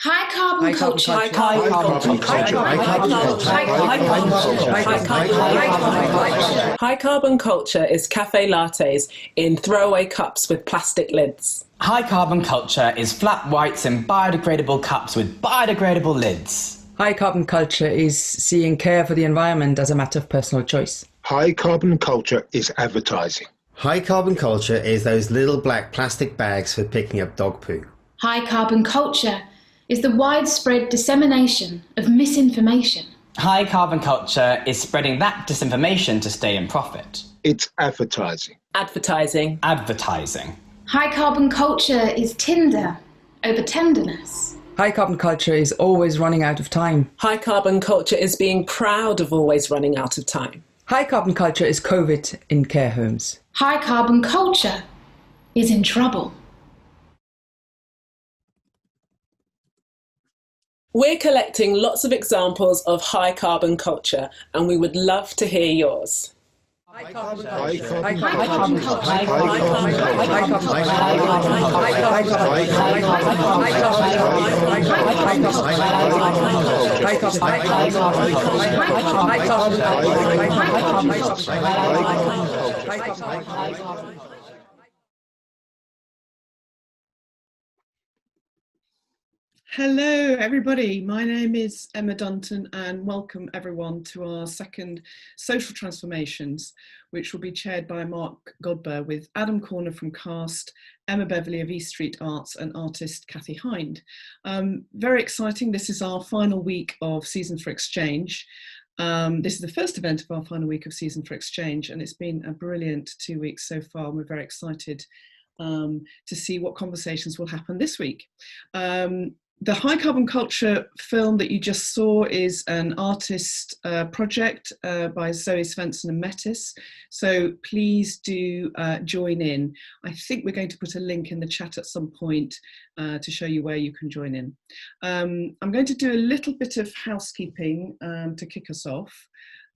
High carbon culture. High carbon culture. High carbon culture is cafe lattes in throwaway cups with plastic lids. High carbon culture is flat whites in biodegradable cups with biodegradable lids. High carbon culture is seeing care for the environment as a matter of personal choice. High carbon culture is advertising. High carbon culture is those little black plastic bags for picking up dog poo. High carbon culture is the widespread dissemination of misinformation. High carbon culture is spreading that disinformation to stay in profit. It's advertising. Advertising. Advertising. High carbon culture is Tinder over tenderness. High carbon culture is always running out of time. High carbon culture is being proud of always running out of time. High carbon culture is COVID in care homes. High carbon culture is in trouble. We're collecting lots of examples of high carbon culture, and we would love to hear yours. High carbon culture. High carbon culture. Hello everybody, my name is Emma Dunton and welcome everyone to our second Social Transformations, which will be chaired by Mark Godber with Adam Corner from CAST, Emma Beverley of East Street Arts and artist Cathy Hinde. Very exciting, this is our final week of Season for Exchange. This is the first event of our final week of Season for Exchange and it's been a brilliant 2 weeks so far and we're very excited to see what conversations will happen this week. The High Carbon Culture film that you just saw is an artist project by Zoe Svensson and Metis. So please do join in. I think we're going to put a link in the chat at some point to show you where you can join in. I'm going to do a little bit of housekeeping to kick us off.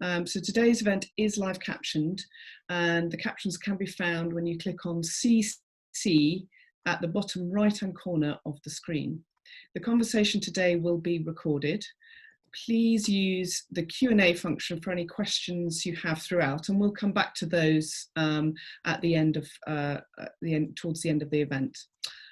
So today's event is live captioned and the captions can be found when you click on CC at the bottom right-hand corner of the screen. The conversation today will be recorded. Please use the Q&A function for any questions you have throughout, and we'll come back to those at the end of towards the end of the event.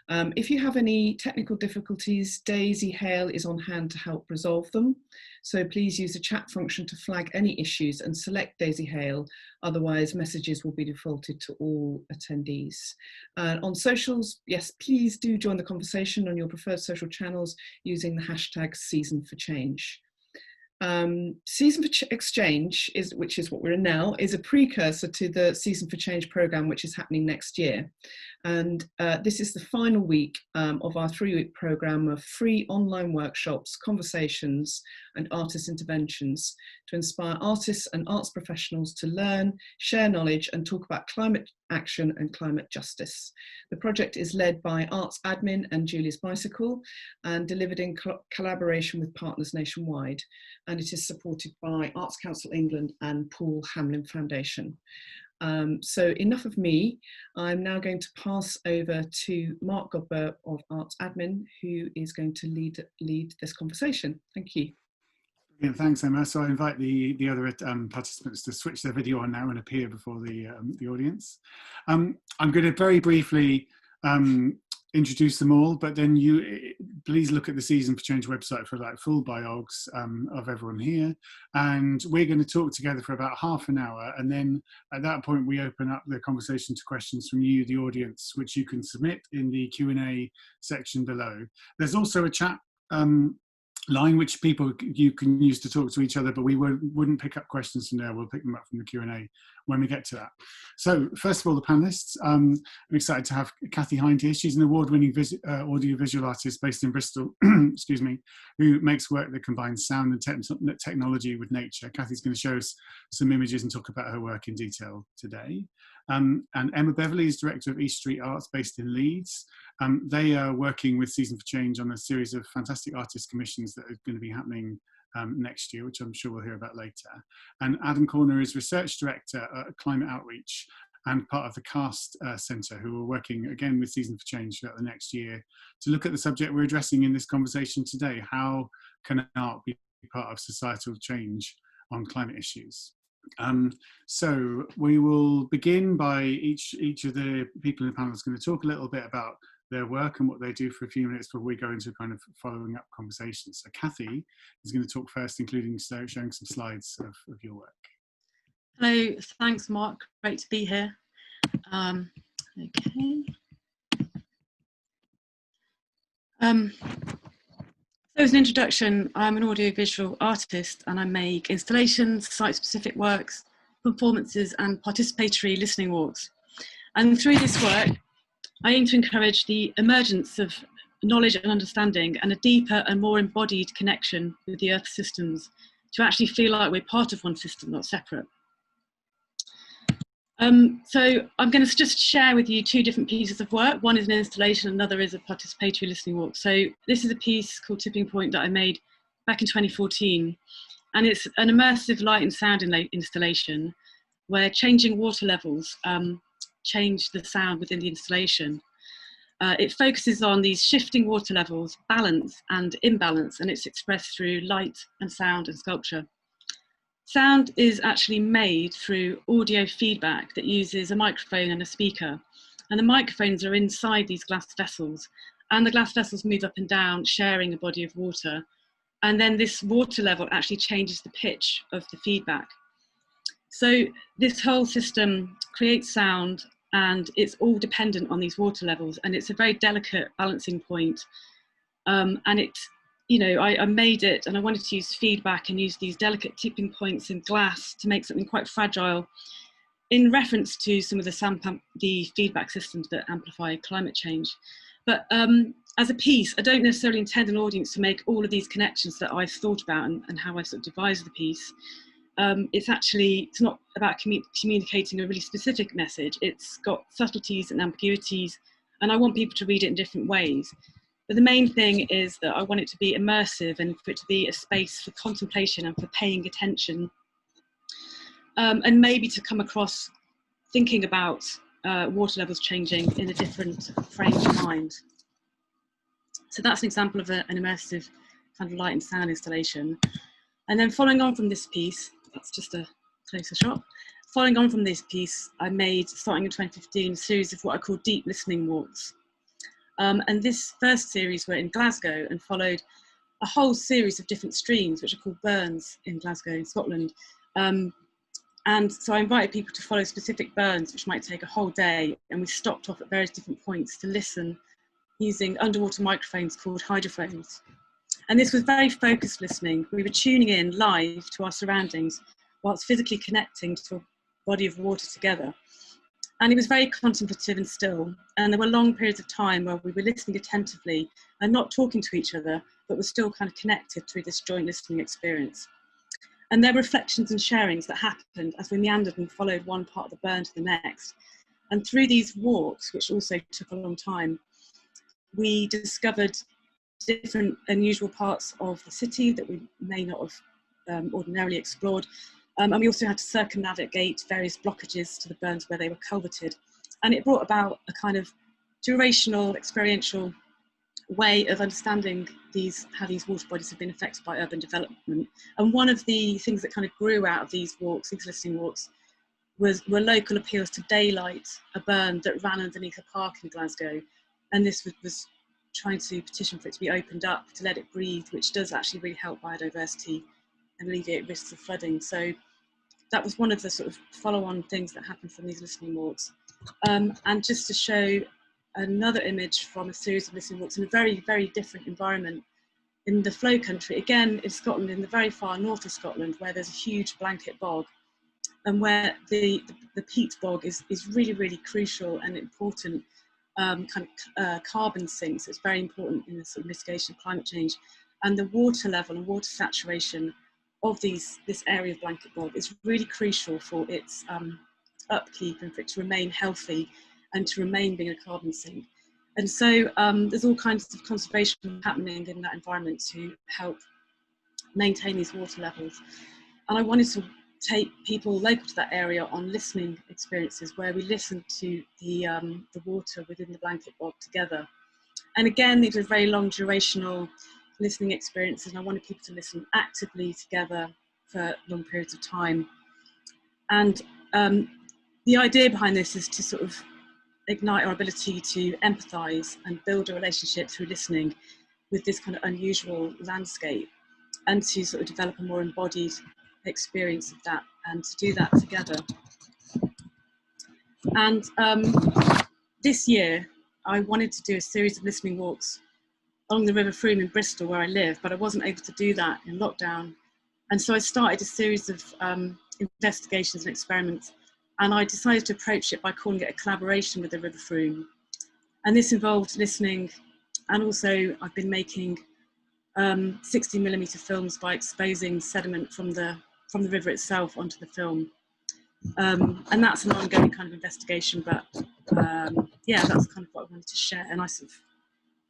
If you have any technical difficulties, Daisy Hale is on hand to help resolve them. So please use the chat function to flag any issues and select Daisy Hale. Otherwise, messages will be defaulted to all attendees. On socials, yes, please do join the conversation on your preferred social channels using the hashtag Season for Change. Season for Exchange, which is what we're in now, is a precursor to the Season for Change programme, which is happening next year. And this is the final week of our 3-week programme of free online workshops, conversations and artist interventions to inspire artists and arts professionals to learn, share knowledge and talk about climate action and climate justice. The project is led by Arts Admin and Julie's Bicycle and delivered in collaboration with partners nationwide. And it is supported by Arts Council England and Paul Hamlin Foundation. So enough of me. I'm now going to pass over to Mark Godber of Arts Admin, who is going to lead this conversation. Thank you. Yeah, thanks, Emma. So I invite the other participants to switch their video on now and appear before the audience. I'm going to very briefly introduce them all, but then you please look at the Season for Change website for like full biogs of everyone here, and we're going to talk together for about half an hour, and then at that point we open up the conversation to questions from you, the audience, which you can submit in the Q&A section below. There's also a chat line which you can use to talk to each other, but we wouldn't pick up questions from there. We'll pick them up from the Q&A when we get to that. So first of all, the panelists. I'm excited to have Cathy Hinde here. She's an award-winning audiovisual artist based in Bristol, excuse me, who makes work that combines sound and technology with nature. Cathy's going to show us some images and talk about her work in detail today. And Emma Beverley is director of East Street Arts based in Leeds. They are working with Season for Change on a series of fantastic artist commissions that are going to be happening next year, which I'm sure we'll hear about later. And Adam Corner is research director at Climate Outreach, and part of the CAST Centre, who are working again with Season for Change throughout the next year to look at the subject we're addressing in this conversation today. How can art be part of societal change on climate issues? So we will begin by each of the people in the panel is going to talk a little bit about their work and what they do for a few minutes before we go into kind of following up conversations. So Kathy is going to talk first, including showing some slides of your work. Hello, thanks Mark, great to be here. Okay. So as an introduction, I'm an audiovisual artist and I make installations, site-specific works, performances and participatory listening walks. And through this work, I aim to encourage the emergence of knowledge and understanding and a deeper and more embodied connection with the Earth systems to actually feel like we're part of one system, not separate. So I'm going to just share with you two different pieces of work. One is an installation, another is a participatory listening walk. So this is a piece called Tipping Point that I made back in 2014. And it's an immersive light and sound installation where changing water levels change the sound within the installation. It focuses on these shifting water levels, balance and imbalance, and it's expressed through light and sound and sculpture. Sound is actually made through audio feedback that uses a microphone and a speaker. And the microphones are inside these glass vessels. And the glass vessels move up and down, sharing a body of water. And then this water level actually changes the pitch of the feedback. So this whole system creates sound and it's all dependent on these water levels. And it's a very delicate balancing point. And it's, you know, I made it and I wanted to use feedback and use these delicate tipping points in glass to make something quite fragile in reference to some of the feedback systems that amplify climate change. But as a piece, I don't necessarily intend an audience to make all of these connections that I've thought about and how I've sort of devised the piece. It's not about communicating a really specific message. It's got subtleties and ambiguities, and I want people to read it in different ways. But the main thing is that I want it to be immersive and for it to be a space for contemplation and for paying attention. And maybe to come across thinking about water levels changing in a different frame of mind. So that's an example of an immersive kind of light and sound installation. And then following on from this piece, that's just a closer shot. Following on from this piece, I made, starting in 2015, a series of what I call deep listening walks. And this first series were in Glasgow and followed a whole series of different streams, which are called burns in Glasgow, in Scotland. And so I invited people to follow specific burns, which might take a whole day. And we stopped off at various different points to listen using underwater microphones called hydrophones. And this was very focused listening. We were tuning in live to our surroundings whilst physically connecting to a body of water together. And it was very contemplative and still. And there were long periods of time where we were listening attentively and not talking to each other, but were still kind of connected through this joint listening experience. And there were reflections and sharings that happened as we meandered and followed one part of the burn to the next. And through these walks, which also took a long time, we discovered different unusual parts of the city that we may not have ordinarily explored. And we also had to circumnavigate various blockages to the burns where they were culverted. And it brought about a kind of durational, experiential way of understanding how these water bodies have been affected by urban development. And one of the things that kind of grew out of these walks, these listening walks, were local appeals to daylight a burn that ran underneath a park in Glasgow. And this was trying to petition for it to be opened up, to let it breathe, which does actually really help biodiversity and alleviate risks of flooding. So that was one of the sort of follow-on things that happened from these listening walks. And just to show another image from a series of listening walks in a very, very different environment in the Flow country, again in Scotland, in the very far north of Scotland, where there's a huge blanket bog and where the peat bog is really, really crucial and important carbon sink. So it's very important in the sort of mitigation of climate change. And the water level and water saturation of this area of blanket bog is really crucial for its upkeep and for it to remain healthy and to remain being a carbon sink. And so there's all kinds of conservation happening in that environment to help maintain these water levels. And I wanted to take people local to that area on listening experiences where we listen to the water within the blanket bog together. And again, these are very long durational listening experiences, and I wanted people to listen actively together for long periods of time. And the idea behind this is to sort of ignite our ability to empathise and build a relationship through listening with this kind of unusual landscape, and to sort of develop a more embodied experience of that, and to do that together. And this year, I wanted to do a series of listening walks along the River Froome in Bristol, where I live, but I wasn't able to do that in lockdown. And so I started a series of investigations and experiments, and I decided to approach it by calling it a collaboration with the River Froome. And this involved listening, and also I've been making 60mm films by exposing sediment from the river itself onto the film. And that's an ongoing kind of investigation, but yeah, that's kind of what I wanted to share. And I sort of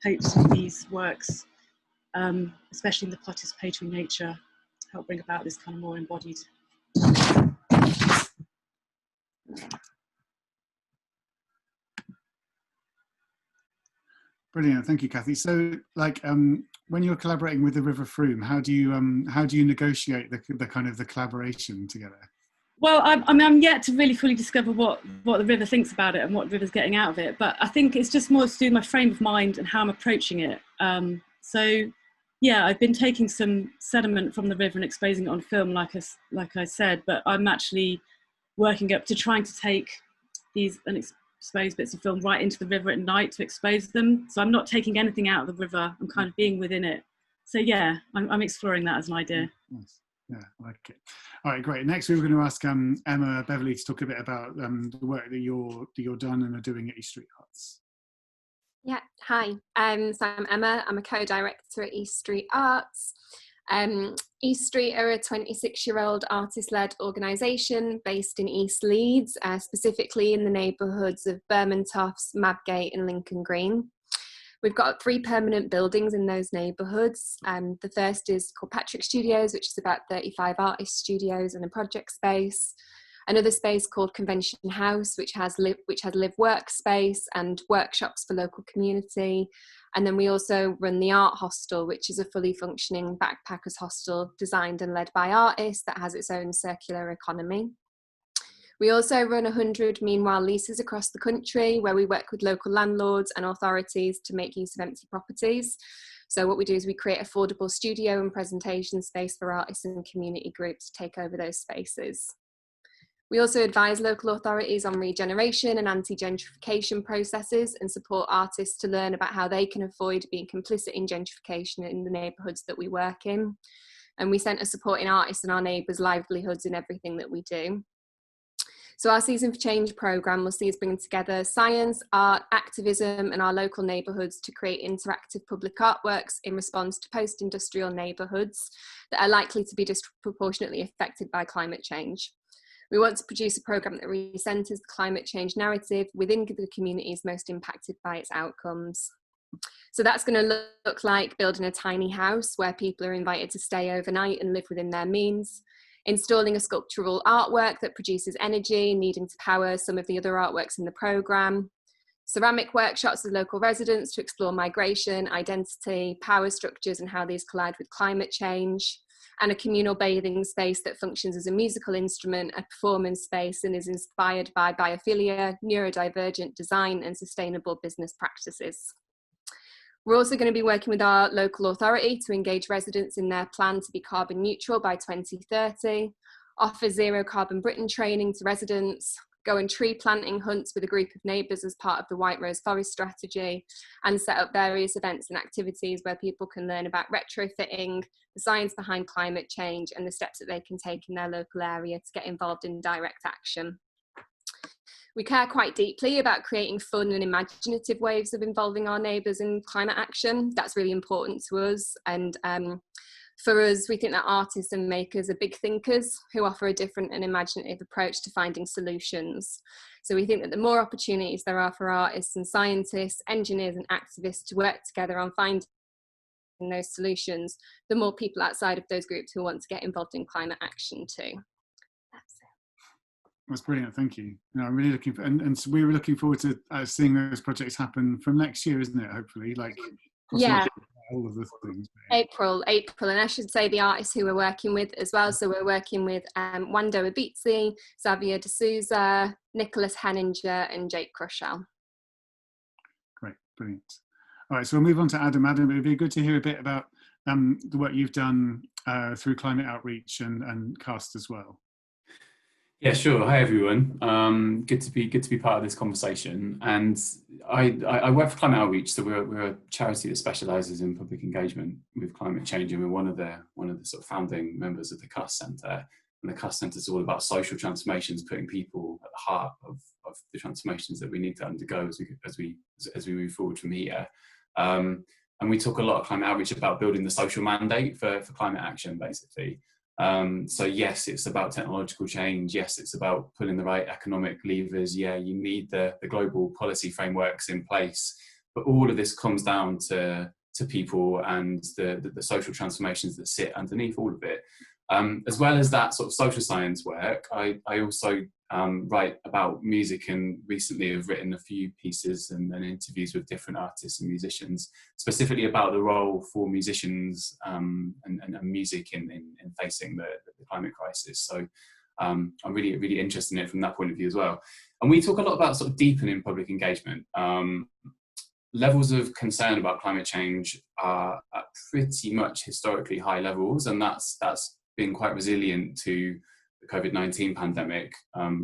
hope some of these works, especially in the participatory nature, help bring about this kind of more embodied. Brilliant, thank you, Kathy. So, like, when you're collaborating with the River Froome, how do you negotiate the kind of the collaboration together? Well, I'm yet to really fully discover what the river thinks about it and what the river's getting out of it. But I think it's just more to do with my frame of mind and how I'm approaching it. So, yeah, I've been taking some sediment from the river and exposing it on film, like I said. But I'm actually working up to trying to take these unexposed bits of film right into the river at night to expose them. So I'm not taking anything out of the river. I'm kind of being within it. So yeah, I'm exploring that as an idea. Nice. Yeah, I like it. All right, great. Next, we were going to ask Emma Beverley to talk a bit about the work that you're done and are doing at East Street Arts. Yeah, hi. So I'm Emma. I'm a co-director at East Street Arts. East Street are a 26-year-old artist-led organisation based in East Leeds, specifically in the neighbourhoods of Bermontoffs, Mabgate and Lincoln Green. We've got 3 permanent buildings in those neighbourhoods. The first is called Patrick Studios, which is about 35 artist studios and a project space. Another space called Convention House, which has live workspace and workshops for local community. And then we also run the Art Hostel, which is a fully functioning backpackers hostel designed and led by artists that has its own circular economy. We also run 100 meanwhile leases across the country, where we work with local landlords and authorities to make use of empty properties. So what we do is we create affordable studio and presentation space for artists and community groups to take over those spaces. We also advise local authorities on regeneration and anti-gentrification processes and support artists to learn about how they can avoid being complicit in gentrification in the neighbourhoods that we work in. And we centre supporting artists and our neighbours' livelihoods in everything that we do. So our Season for Change programme will see us bring together science, art, activism and our local neighbourhoods to create interactive public artworks in response to post-industrial neighbourhoods that are likely to be disproportionately affected by climate change. We want to produce a programme that recenters the climate change narrative within the communities most impacted by its outcomes. So that's going to look like building a tiny house where people are invited to stay overnight and live within their means, installing a sculptural artwork that produces energy, needing to power some of the other artworks in the programme, ceramic workshops with local residents to explore migration, identity, power structures and how these collide with climate change, and a communal bathing space that functions as a musical instrument, a performance space, and is inspired by biophilia, neurodivergent design and sustainable business practices. We're also going to be working with our local authority to engage residents in their plan to be carbon neutral by 2030, offer Zero Carbon Britain training to residents, go on tree planting hunts with a group of neighbours as part of the White Rose Forest strategy, and set up various events and activities where people can learn about retrofitting, the science behind climate change, and the steps that they can take in their local area to get involved in direct action. We care quite deeply about creating fun and imaginative ways of involving our neighbours in climate action. That's really important to us. And for us, we think that artists and makers are big thinkers who offer a different and imaginative approach to finding solutions. So we think that the more opportunities there are for artists and scientists, engineers and activists to work together on finding those solutions, the more people outside of those groups who want to get involved in climate action too. That's brilliant, thank you. No, I'm really looking for, and so we were looking forward to seeing those projects happen from next year, isn't it? Hopefully, like yeah, all of the things. April, and I should say the artists who we're working with as well. So we're working with Wando Abitsi, Xavier D'Souza, Nicholas Henninger, and Jake Crushell. Great, brilliant. All right, so we'll move on to Adam. Adam, it would be good to hear a bit about the work you've done through climate outreach and CAST as well. Yeah, sure. Hi everyone. Good to be part of this conversation. And I work for Climate Outreach, so we're a charity that specialises in public engagement with climate change, and we're one of the sort of founding members of the CAST Centre. And the CAST Centre is all about social transformations, putting people at the heart of the transformations that we need to undergo as we move forward from here. And we talk a lot of climate outreach about building the social mandate for climate action, basically. So yes, it's about technological change. Yes, it's about putting the right economic levers. Yeah, you need the global policy frameworks in place. But all of this comes down to people and the social transformations that sit underneath all of it. As well as that sort of social science work, I also write about music, and recently have written a few pieces and interviews with different artists and musicians, specifically about the role for musicians and music in facing the climate crisis. So I'm really interested in it from that point of view as well. And we talk a lot about sort of deepening public engagement. Levels of concern about climate change are at pretty much historically high levels, and that's been quite resilient to the COVID-19 pandemic,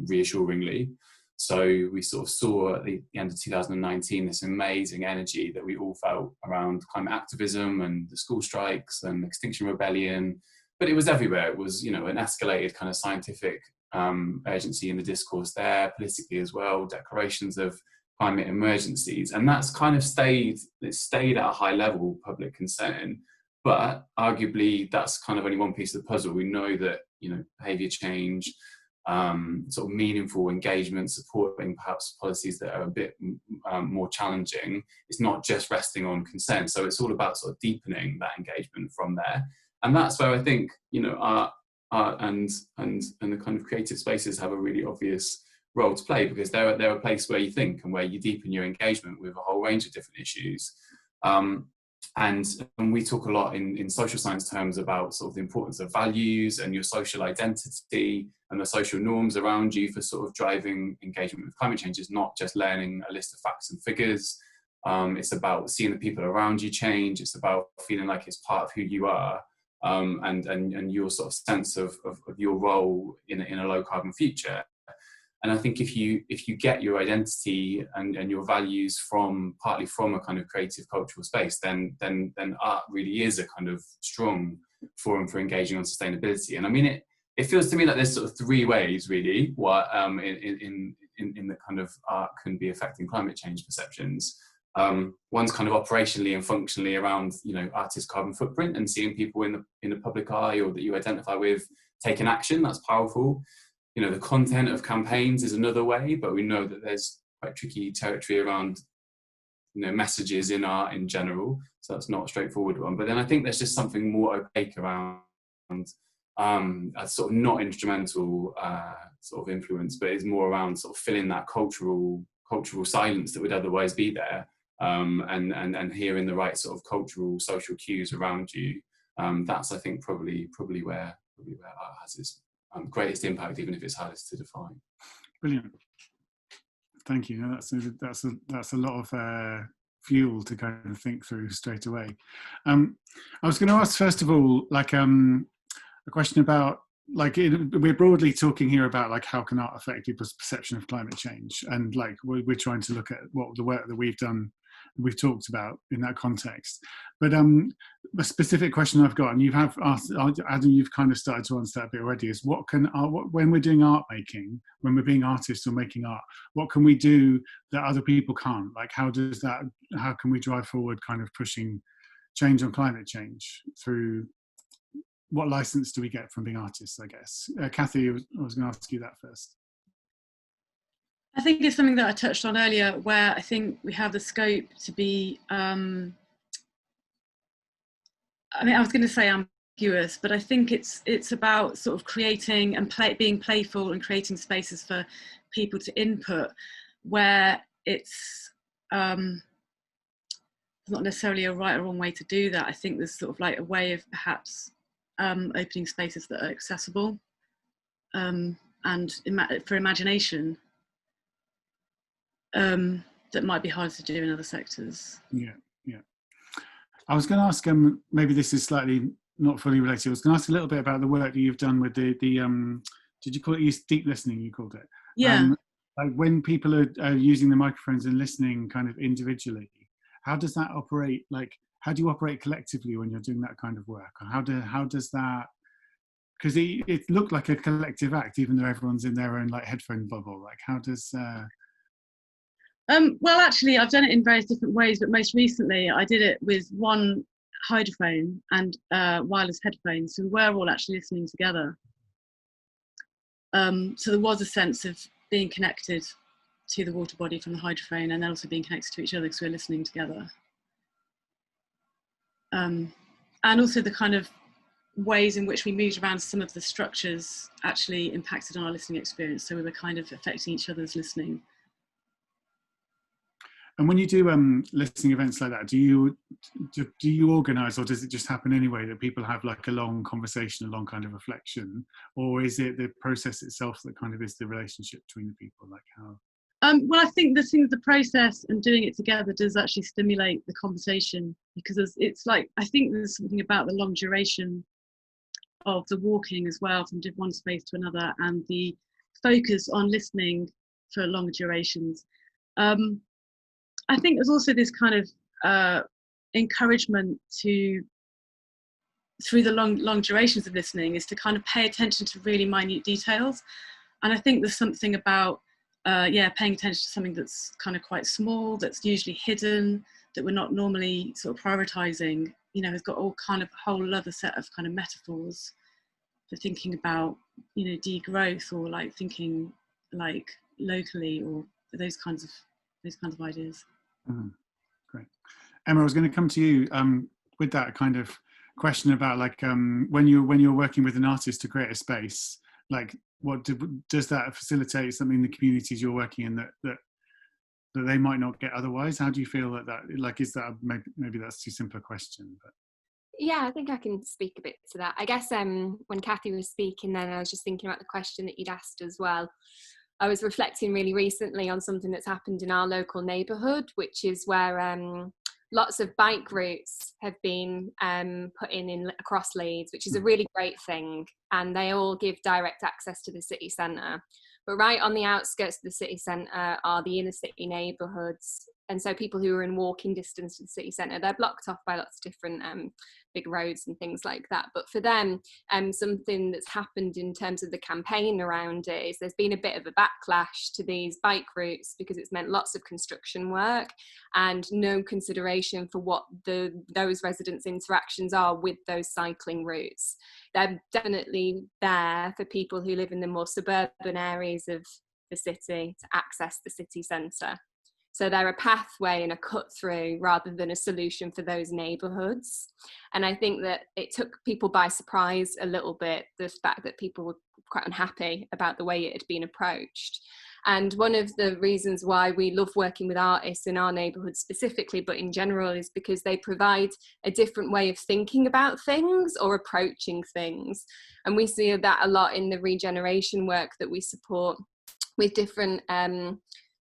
reassuringly. So we sort of saw at the end of 2019 this amazing energy that we all felt around climate activism and the school strikes and Extinction Rebellion, but it was everywhere. It was, an escalated kind of scientific urgency in the discourse there, politically as well, declarations of climate emergencies, and that's kind of stayed at a high level public concern. But arguably, that's kind of only one piece of the puzzle. We know that, behaviour change, sort of meaningful engagement, supporting perhaps policies that are a bit more challenging, it's not just resting on consent. So it's all about sort of deepening that engagement from there. And that's where I think, art and the kind of creative spaces have a really obvious role to play, because they're a place where you think and where you deepen your engagement with a whole range of different issues. And we talk a lot in social science terms about sort of the importance of values and your social identity and the social norms around you for sort of driving engagement with climate change. It's not just learning a list of facts and figures. It's about seeing the people around you change. It's about feeling like it's part of who you are, and your sort of sense of your role in a low carbon future. And I think if you get your identity and your values partly from a kind of creative cultural space, then art really is a kind of strong forum for engaging on sustainability. And I mean, it feels to me like there's sort of three ways really what in the kind of art can be affecting climate change perceptions. One's kind of operationally and functionally around artists' carbon footprint and seeing people in the public eye or that you identify with taking action. That's powerful. The content of campaigns is another way, but we know that there's quite tricky territory around, messages in art in general. So that's not a straightforward one. But then I think there's just something more opaque around a sort of not instrumental sort of influence, but it's more around sort of filling that cultural silence that would otherwise be there, and hearing the right sort of cultural social cues around you. That's, I think, probably where art has its greatest impact, even if it's hardest to define. Brilliant, thank you. That's a lot of fuel to kind of think through straight away. I was going to ask first of all, like a question about we're broadly talking here about how can art affect people's perception of climate change, and we're trying to look at what the work that we've done, we've talked about in that context. But a specific question I've got, and you have asked, Adam, you've kind of started to answer that a bit already, is when we're doing art making, when we're being artists or making art, what can we do that other people can't? How can we drive forward kind of pushing change on climate change through, what license do we get from being artists, I guess? Kathy, I was going to ask you that first. I think it's something that I touched on earlier, where I think we have the scope to be, I was going to say ambiguous, but I think it's about sort of creating and being playful and creating spaces for people to input where it's not necessarily a right or wrong way to do that. I think there's sort of like a way of perhaps opening spaces that are accessible and for imagination that might be hard to do in other sectors. Yeah. I was going to ask, maybe this is slightly not fully related. I was going to ask a little bit about the work that you've done with the did you call it deep listening? You called it. Yeah. Like when people are using the microphones and listening kind of individually, how does that operate? Like, how do you operate collectively when you're doing that kind of work? Or how does that? Because it looked like a collective act, even though everyone's in their own like headphone bubble. Like, how does? Well, actually, I've done it in various different ways, but most recently I did it with one hydrophone and wireless headphones, so we were all actually listening together. So there was a sense of being connected to the water body from the hydrophone, and then also being connected to each other because we were listening together. And also the kind of ways in which we moved around some of the structures actually impacted on our listening experience, so we were kind of affecting each other's listening. And when you do listening events like that, do you organise, or does it just happen anyway that people have like a long conversation, a long kind of reflection, or is it the process itself that kind of is the relationship between the people? Like how? Well, I think the process and doing it together does actually stimulate the conversation, because it's like, I think there's something about the long duration of the walking as well, from one space to another, and the focus on listening for longer durations. I think there's also this kind of encouragement to, through the long durations of listening, is to kind of pay attention to really minute details. And I think there's something about, paying attention to something that's kind of quite small, that's usually hidden, that we're not normally sort of prioritising, you know, has got all kind of a whole other set of kind of metaphors for thinking about, you know, degrowth, or like thinking like locally, or those kinds of ideas. Great. Emma, I was going to come to you with that kind of question about like when you're working with an artist to create a space, like does that facilitate something in the communities you're working in that they might not get otherwise? How do you feel that like, is that maybe that's too simple a question, but yeah, I think I can speak a bit to that. I guess when Kathy was speaking then, I was just thinking about the question that you'd asked as well. I was reflecting really recently on something that's happened in our local neighbourhood, which is where lots of bike routes have been put in across Leeds, which is a really great thing. And they all give direct access to the city centre. But right on the outskirts of the city centre are the inner city neighbourhoods. And so people who are in walking distance to the city centre, they're blocked off by lots of different big roads and things like that. But for them, something that's happened in terms of the campaign around it is there's been a bit of a backlash to these bike routes, because it's meant lots of construction work and no consideration for what those residents' interactions are with those cycling routes. They're definitely there for people who live in the more suburban areas of the city to access the city centre. So they're a pathway and a cut through rather than a solution for those neighbourhoods. And I think that it took people by surprise a little bit, the fact that people were quite unhappy about the way it had been approached. And one of the reasons why we love working with artists in our neighbourhood specifically, but in general, is because they provide a different way of thinking about things or approaching things. And we see that a lot in the regeneration work that we support with different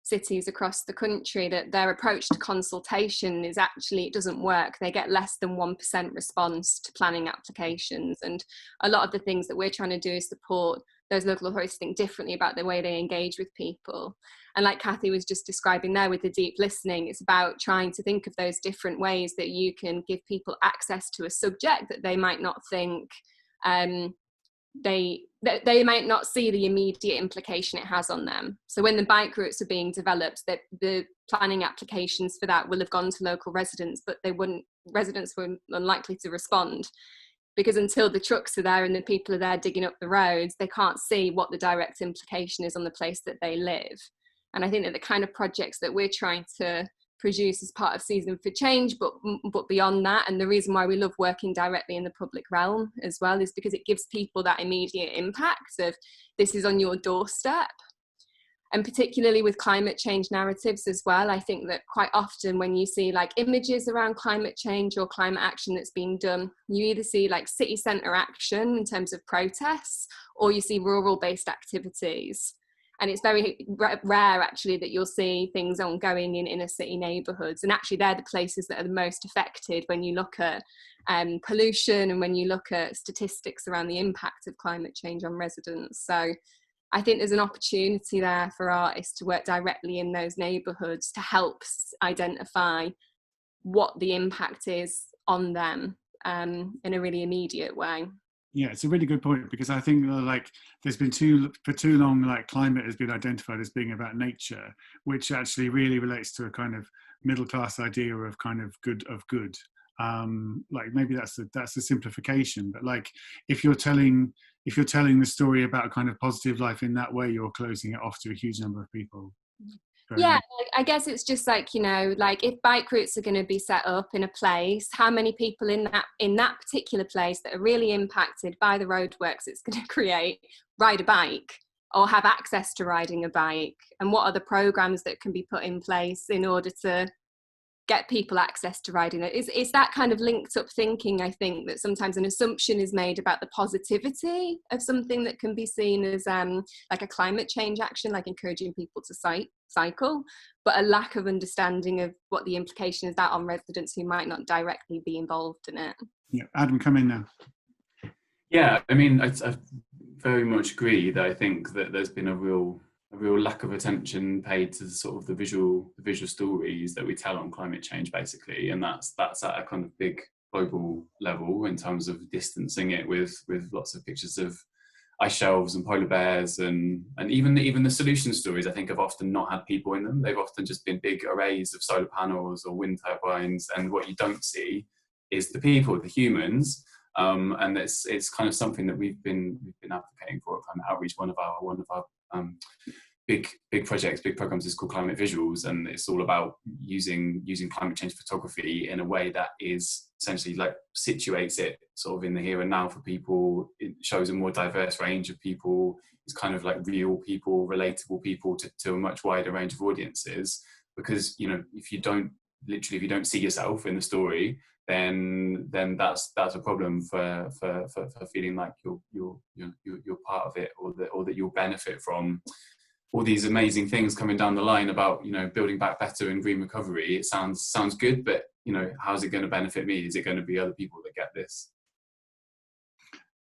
cities across the country, that their approach to consultation is actually, it doesn't work. They get less than 1% response to planning applications. And a lot of the things that we're trying to do is support those local authorities think differently about the way they engage with people. And like Kathy was just describing there with the deep listening, it's about trying to think of those different ways that you can give people access to a subject that they might not think they might not see the immediate implication it has on them. So when the bike routes are being developed, the planning applications for that will have gone to local residents, but residents were unlikely to respond, because until the trucks are there and the people are there digging up the roads, they can't see what the direct implication is on the place that they live. And I think that the kind of projects that we're trying to produce as part of Season for Change, but beyond that. And the reason why we love working directly in the public realm as well is because it gives people that immediate impact of this is on your doorstep. And particularly with climate change narratives as well, I think that quite often when you see like images around climate change or climate action that's being done, you either see like city centre action in terms of protests, or you see rural based activities. And it's very rare actually that you'll see things ongoing in inner city neighbourhoods. And actually they're the places that are the most affected when you look at pollution and when you look at statistics around the impact of climate change on residents. So I think there's an opportunity there for artists to work directly in those neighbourhoods to help identify what the impact is on them in a really immediate way. Yeah, it's a really good point, because I think like there's been for too long, like climate has been identified as being about nature, which actually really relates to a kind of middle class idea of kind of good. Like maybe that's a simplification, but like if you're telling the story about a kind of positive life in that way, you're closing it off to a huge number of people. Yeah, I guess it's just like, you know, like if bike routes are going to be set up in a place, how many people in that particular place that are really impacted by the roadworks it's going to create ride a bike or have access to riding a bike, and what are the programs that can be put in place in order to get people access to riding it. It's that kind of linked up thinking, I think, that sometimes an assumption is made about the positivity of something that can be seen as like a climate change action, like encouraging people to cycle, but a lack of understanding of what the implication is that on residents who might not directly be involved in it. Yeah, Adam, come in now. Yeah, I mean, I very much agree that I think that there's been a real lack of attention paid to the visual stories that we tell on climate change, basically, and that's at a kind of big global level in terms of distancing it with lots of pictures of ice shelves and polar bears, and even the solution stories I think have often not had people in them. They've often just been big arrays of solar panels or wind turbines, and what you don't see is the people, the humans. And it's kind of something that we've been advocating for at Climate Outreach. One of our big projects, big programs is called Climate Visuals, and it's all about using climate change photography in a way that is essentially like situates it sort of in the here and now for people. It shows a more diverse range of people. It's kind of like real people, relatable people to a much wider range of audiences. Because, you know, if you don't see yourself in the story, then that's a problem for feeling like you're part of it, or that you'll benefit from all these amazing things coming down the line about, you know, building back better and green recovery. It sounds good, but, you know, how's it going to benefit me? Is it going to be other people that get this?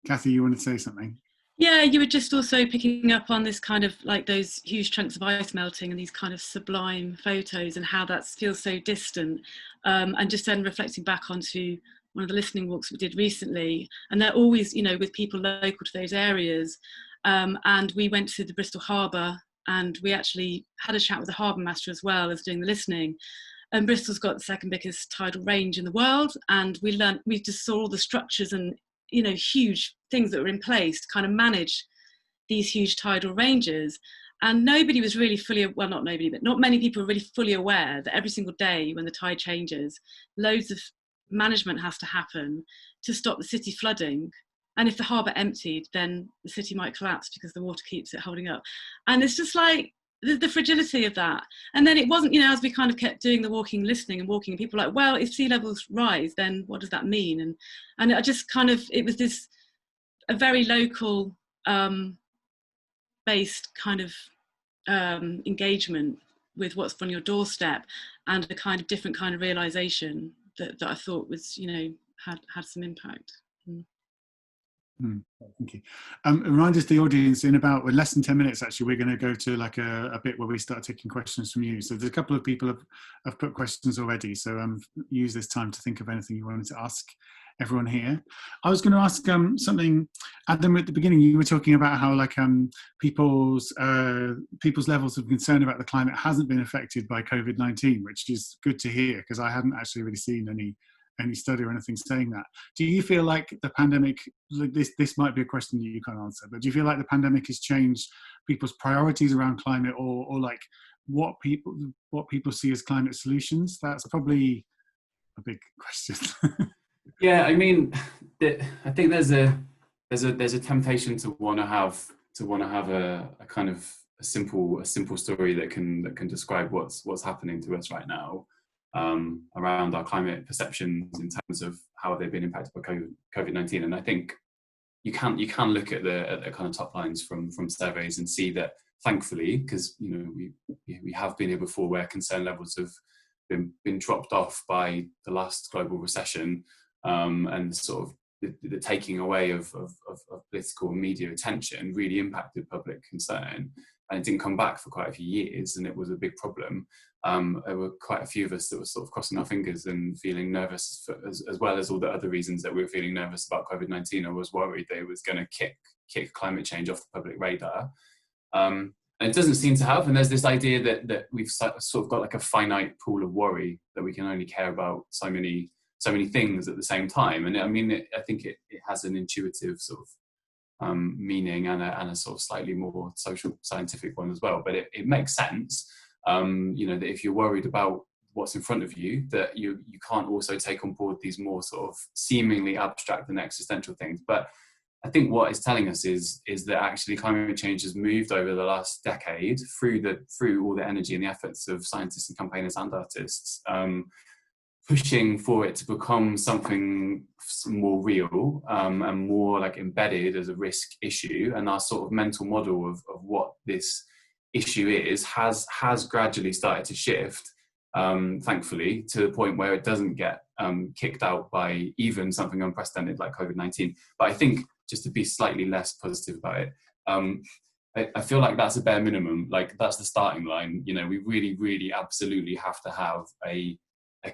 Kathy, you want to say something? Yeah, you were just also picking up on this kind of like those huge chunks of ice melting and these kind of sublime photos and how that feels so distant. And just then reflecting back onto one of the listening walks we did recently, and they're always, you know, with people local to those areas. And we went to the Bristol Harbour, and we actually had a chat with the harbour master as well as doing the listening. And Bristol's got the second biggest tidal range in the world, and we just saw all the structures and, you know, huge things that were in place to kind of manage these huge tidal ranges. And nobody was really not many people were really fully aware that every single day when the tide changes, loads of management has to happen to stop the city flooding. And if the harbour emptied, then the city might collapse because the water keeps it holding up. And it's just like the fragility of that. And then it wasn't, you know, as we kind of kept doing the walking, listening and walking, and people were like, well, if sea levels rise, then what does that mean? And I just kind of, it was a very local based kind of engagement with what's on your doorstep, and a kind of different kind of realisation that I thought was, you know, had some impact. Thank you. Remind us, the audience, in less than 10 minutes, actually, we're going to go to like a bit where we start taking questions from you. So there's a couple of people have put questions already. So use this time to think of anything you wanted to ask everyone here. I was going to ask something, Adam, at the beginning. You were talking about how like people's levels of concern about the climate hasn't been affected by COVID-19, which is good to hear, because I hadn't actually really seen any study or anything saying that. Do you feel like the pandemic, this might be a question that you can't answer, but do you feel like the pandemic has changed people's priorities around climate, or like what people see as climate solutions? That's probably a big question. Yeah, I mean, I think there's a temptation to want to have a kind of a simple story that can describe what's happening to us right now, around our climate perceptions in terms of how they've been impacted by COVID-19. And I think you can look at the kind of top lines from surveys and see that, thankfully, because we have been here before, where concern levels have been dropped off by the last global recession, and sort of the taking away of political and media attention really impacted public concern, and it didn't come back for quite a few years, and it was a big problem. There were quite a few of us that were sort of crossing our fingers and feeling nervous, as well as all the other reasons that we were feeling nervous about COVID-19. I was worried that it was going to kick climate change off the public radar. And it doesn't seem to have, and there's this idea that we've sort of got like a finite pool of worry, that we can only care about so many things at the same time. And I mean, I think it has an intuitive sort of meaning and a sort of slightly more social scientific one as well. But it makes sense, that if you're worried about what's in front of you, that you can't also take on board these more sort of seemingly abstract and existential things. But I think what it's telling us is that actually climate change has moved over the last decade through all the energy and the efforts of scientists and campaigners and artists, pushing for it to become something more real, and more like embedded as a risk issue. And our sort of mental model of what this issue is has gradually started to shift, thankfully, to the point where it doesn't get kicked out by even something unprecedented like COVID-19. But I think, just to be slightly less positive about it, I feel like that's a bare minimum. Like, that's the starting line. We really, really absolutely have to have a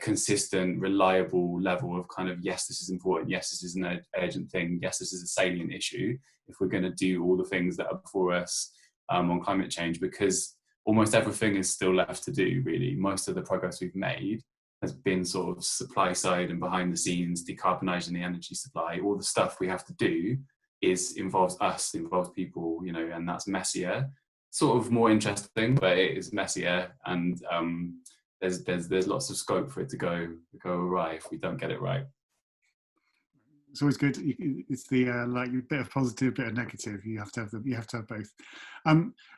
consistent, reliable level of kind of, yes, this is important, yes, this is an urgent thing, yes, this is a salient issue, if we're going to do all the things that are before us on climate change, because almost everything is still left to do, really. Most of the progress we've made has been sort of supply side and behind the scenes, decarbonising the energy supply. All the stuff we have to do involves people, and that's messier, sort of more interesting, but it is messier, and there's lots of scope for it to go awry if we don't get it right. It's always good. It's the like a bit of positive, bit of negative. You have to have both.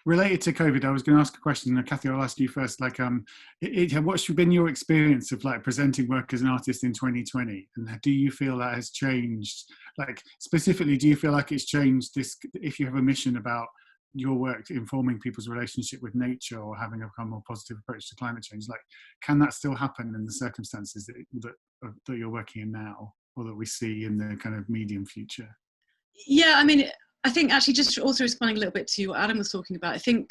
Related to COVID, I was going to ask a question. Kathy, I'll ask you first. Like, what's been your experience of like presenting work as an artist in 2020, and do you feel that has changed? Like, specifically, do you feel like it's changed this? If you have a mission about your work informing people's relationship with nature, or having a more positive approach to climate change, like, can that still happen in the circumstances that you're working in now, or that we see in the kind of medium future? Yeah, I mean, I think actually, just also responding a little bit to what Adam was talking about, I think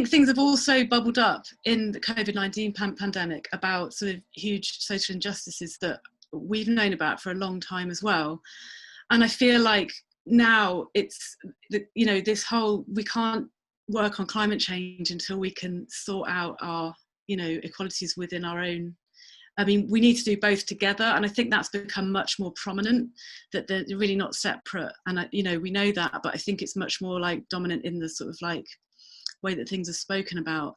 things have also bubbled up in the COVID-19 pandemic about sort of huge social injustices that we've known about for a long time as well. And I feel like now it's, this whole, we can't work on climate change until we can sort out our, equalities within our own. I mean, we need to do both together, and I think that's become much more prominent, that they're really not separate. And we know that, but I think it's much more like dominant in the sort of like way that things are spoken about.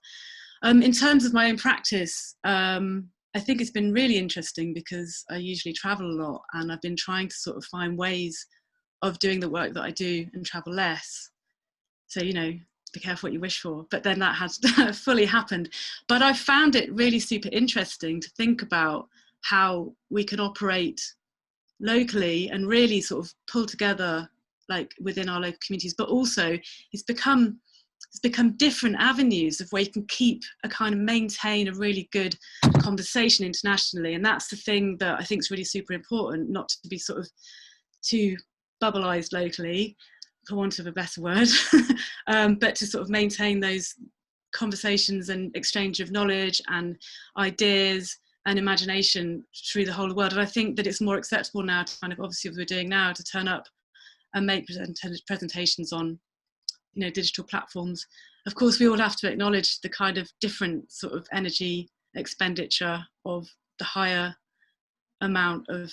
In terms of my own practice, I think it's been really interesting because I usually travel a lot, and I've been trying to sort of find ways of doing the work that I do and travel less. So, be careful what you wish for, but then that has fully happened. But I found it really super interesting to think about how we can operate locally and really sort of pull together like within our local communities, but also it's become different avenues of where you can keep a kind of maintain a really good conversation internationally. And that's the thing that I think is really super important, not to be sort of too bubbleized locally, for want of a better word, but to sort of maintain those conversations and exchange of knowledge and ideas and imagination through the whole world. And I think that it's more acceptable now to kind of, obviously what we're doing now, to turn up and make presentations on, digital platforms. Of course, we all have to acknowledge the kind of different sort of energy expenditure of the higher amount of,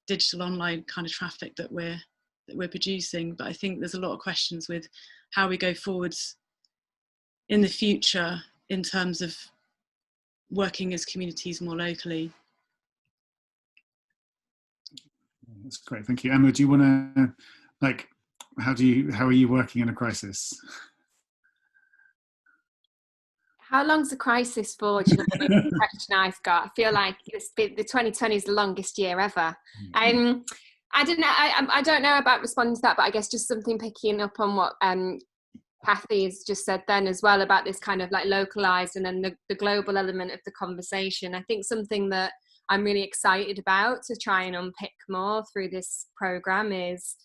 digital online kind of traffic that we're producing. But I think there's a lot of questions with how we go forwards in the future in terms of working as communities more locally. That's great, thank you. Emma, do you want to, like, how are you working in a crisis? How long's a crisis for? Do you know, the question I've got. I feel like the 2020 is the longest year ever. I don't know. I don't know about responding to that, but I guess just something picking up on what Kathy has just said then as well about this kind of like localized and then the global element of the conversation. I think something that I'm really excited about to try and unpick more through this program is,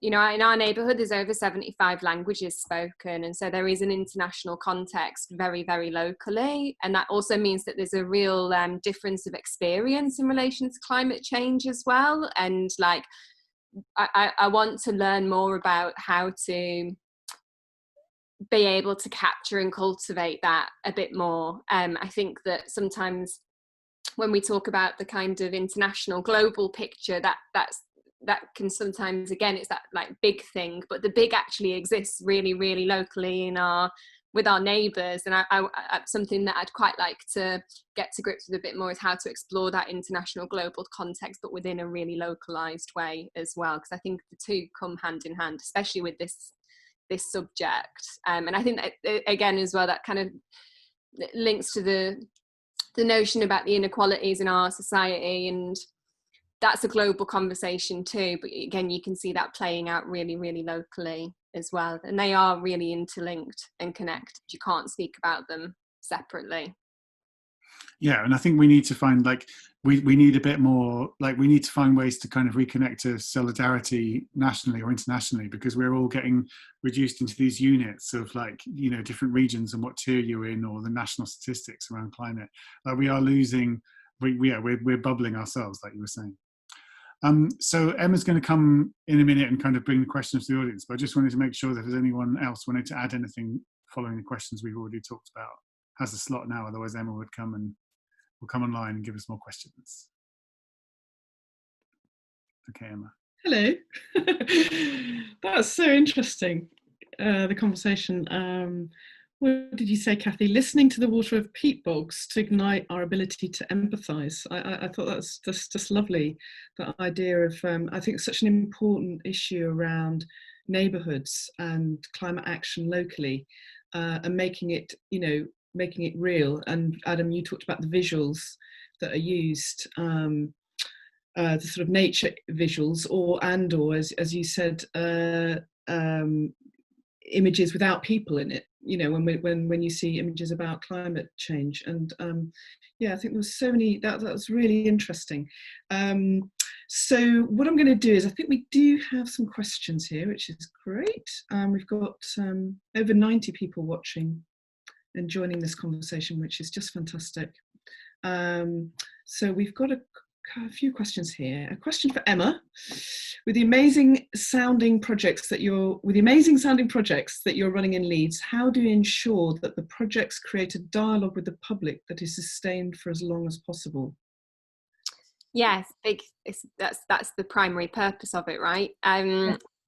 you know, in our neighbourhood there's over 75 languages spoken, and so there is an international context very, very locally, and that also means that there's a real difference of experience in relation to climate change as well. And like I want to learn more about how to be able to capture and cultivate that a bit more. I think that sometimes when we talk about the kind of international global picture, that can sometimes, again, it's that like big thing, but the big actually exists really, really locally with our neighbours. And I something that I'd quite like to get to grips with a bit more is how to explore that international global context, but within a really localised way as well, because I think the two come hand in hand, especially with this subject. And I think that, again, as well, that kind of links to the notion about the inequalities in our society, and that's a global conversation too, but again you can see that playing out really, really locally as well, and they are really interlinked and connected. You can't speak about them separately. Yeah, and I think we need to find, like, we need a bit more, like, we need to find ways to kind of reconnect to solidarity nationally or internationally, because we're all getting reduced into these units of, like, you know, different regions and what tier you're in, or the national statistics around climate. Like, we are losing, we're bubbling ourselves, like you were saying. So Emma's going to come in a minute and kind of bring the questions to the audience, but I just wanted to make sure that if there's anyone else wanted to add anything following the questions we've already talked about, has the slot now, otherwise Emma will come online and give us more questions. Okay, Emma. Hello. That's so interesting, the conversation. What did you say, Kathy? Listening to the water of peat bogs to ignite our ability to empathise. I thought that's just lovely, that idea of, I think it's such an important issue around neighbourhoods and climate action locally, and making it, you know, making it real. And Adam, you talked about the visuals that are used, the sort of nature visuals, or as you said, images without people in it, you know, when you see images about climate change. And yeah, I think there was so many, that was really interesting. So what I'm going to do is, I think we do have some questions here, which is great. We've got over 90 people watching and joining this conversation, which is just fantastic. So we've got a few questions here. A question for Emma: with the amazing sounding projects that you're running in Leeds, how do you ensure that the projects create a dialogue with the public that is sustained for as long as possible? Yes, that's the primary purpose of it, right?